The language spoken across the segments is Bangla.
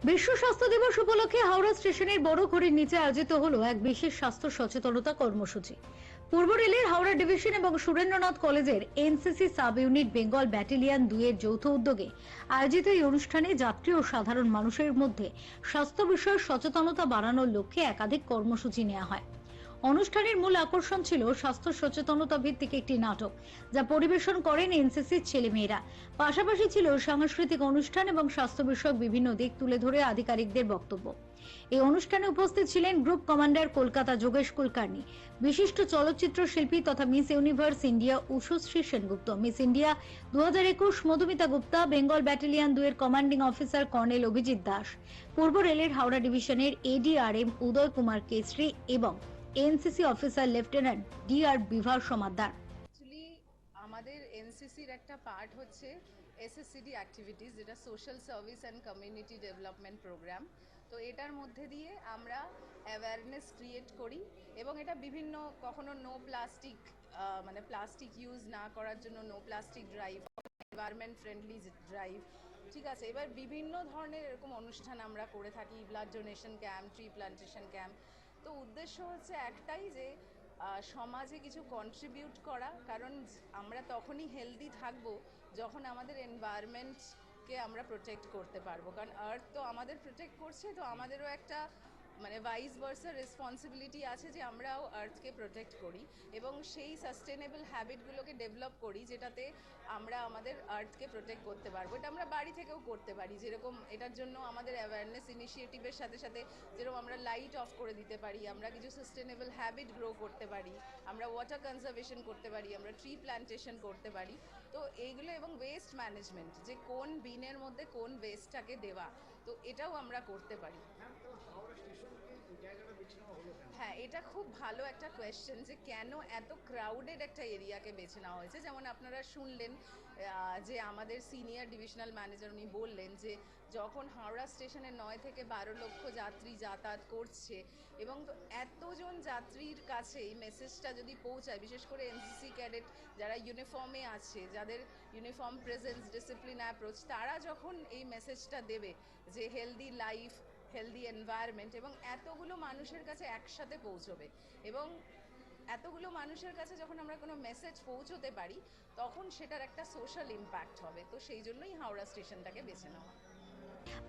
বিশ্ব স্বাস্থ্য দিবস উপলক্ষে হাওড়া স্টেশনের বড় ঘড়ির নিচে আয়োজিত হলো এক বিশেষ স্বাস্থ্য সচেতনতা কর্মসূচি। পূর্ব রেলের হাওড়া ডিভিশন এবং সুরেন্দ্রনাথ কলেজের NCC sub unit Bengal battalion 2 এর যৌথ উদ্যোগে আয়োজিত এই অনুষ্ঠানে যাত্রী ও সাধারণ মানুষের মধ্যে স্বাস্থ্য বিষয়ে সচেতনতা বাড়ানোর লক্ষ্যে একাধিক কর্মসূচি নেওয়া হয়। অনুষ্ঠানের মূল আকর্ষণ ছিল স্বাস্থ্য সচেতনতা ভিত্তিক একটি নাটক, যা পরিবেশন করেন এনসিসির ছেলেমেয়েরা। পাশাপাশি ছিল সাংস্কৃতিক অনুষ্ঠান এবং স্বাস্থ্য বিষয়ক বিভিন্ন দিক তুলে ধরে আধিকারিকদের বক্তব্য। এই অনুষ্ঠানে উপস্থিত ছিলেন গ্রুপ কমান্ডার কলকাতা যোগেশ কুলকার্নি, বিশিষ্ট চলচ্চিত্র শিল্পী তথা miss universe India Utsashree Sengupta, miss India 2021 Madhumita Gupta, Bengal battalion 2 এর commanding officer colonel Abhijit Das, পূর্ব রেলের হাওড়া ডিভিশনের এডিআরএম উদয় কুমার কেশরী এবং এনসিসি অফিসার লেফটেন্যান্ট ডিআর বিভার সমাদ্দার। অ্যাকচুয়ালি আমাদের এনসিসির একটা পার্ট হচ্ছে এসএসসিডি অ্যাক্টিভিটিস, যেটা social service and community development programme. তো এটার মধ্যে দিয়ে আমরা অ্যাওয়ারনেস ক্রিয়েট করি এবং এটা বিভিন্ন কখনো নো প্লাস্টিক মানে প্লাস্টিক ইউজ না করার জন্য no plastic drive, environment friendly drive, ঠিক আছে। এবার বিভিন্ন ধরনের এরকম অনুষ্ঠান আমরা করে থাকি, blood donation camp, tree plantation camp. তো উদ্দেশ্য হচ্ছে একটাই যে সমাজে কিছু কন্ট্রিবিউট করা, কারণ আমরা তখনই হেলদি থাকবো যখন আমাদের এনভায়রনমেন্টকে আমরা প্রোটেক্ট করতে পারবো। কারণ আর্থ তো আমাদের প্রোটেক্ট করছে, তো আমাদেরও একটা মানে ভাইস ভার্সা রেসপন্সিবিলিটি আছে যে আমরাও আর্থকে প্রোটেক্ট করি এবং সেই সাস্টেনেবল হ্যাবিটগুলোকে ডেভেলপ করি, যেটাতে আমরা আমাদের আর্থকে প্রোটেক্ট করতে পারবো। এটা আমরা বাড়ি থেকেও করতে পারি, যেরকম এটার জন্য আমাদের অ্যাওয়ারনেস ইনিশিয়েটিভের সাথে সাথে যেরকম আমরা লাইট অফ করে দিতে পারি, আমরা কিছু সাস্টেনেবল হ্যাবিট গ্রো করতে পারি, আমরা ওয়াটার কনজারভেশন করতে পারি, আমরা ট্রি প্ল্যান্টেশন করতে পারি। তো এইগুলো এবং ওয়েস্ট ম্যানেজমেন্ট, যে কোন বিনের মধ্যে কোন ওয়েস্টটাকে দেওয়া, তো এটাও আমরা করতে পারি। হ্যাঁ, এটা খুব ভালো একটা কোয়েশ্চেন যে কেন এত ক্রাউডেড একটা এরিয়াকে বেছে নেওয়া হয়েছে। যেমন আপনারা শুনলেন যে আমাদের সিনিয়র ডিভিশনাল ম্যানেজার উনি বললেন যে যখন হাওড়া স্টেশনে 9 থেকে 12 লক্ষ যাত্রী যাতায়াত করছে এবং তো এতজন যাত্রীর কাছে এই মেসেজটা যদি পৌঁছায়, বিশেষ করে এনসিসি ক্যাডেট যারা ইউনিফর্মে আছে, যাদের ইউনিফর্ম প্রেজেন্স, ডিসিপ্লিন অ্যাপ্রোচ, তারা যখন এই মেসেজটা দেবে যে হেলদি লাইফ, হেলদি এনভায়রনমেন্ট, এবং এতগুলো মানুষের কাছে একসাথে পৌঁছবে, এবং এতগুলো মানুষের কাছে যখন আমরা কোনো মেসেজ পৌঁছতে পারি তখন সেটার একটা সোশ্যাল ইম্প্যাক্ট হবে। তো সেই জন্যই হাওড়া স্টেশনটাকে বেছে নেওয়া।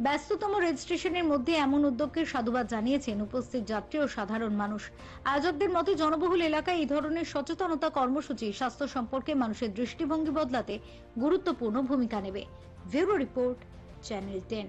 ব্যস্ততম রেল স্টেশনের মধ্যে এমন উদ্যোগকে সাধুবাদ জানিয়েছেন উপস্থিত যাত্রী ও সাধারণ মানুষ। আয়োজকদের মতে জনবহুল এলাকায় এই ধরনের সচেতনতা কর্মসূচি স্বাস্থ্য সম্পর্কে মানুষের দৃষ্টিভঙ্গি বদলাতে গুরুত্বপূর্ণ ভূমিকা নেবে। Bureau report, channel 10।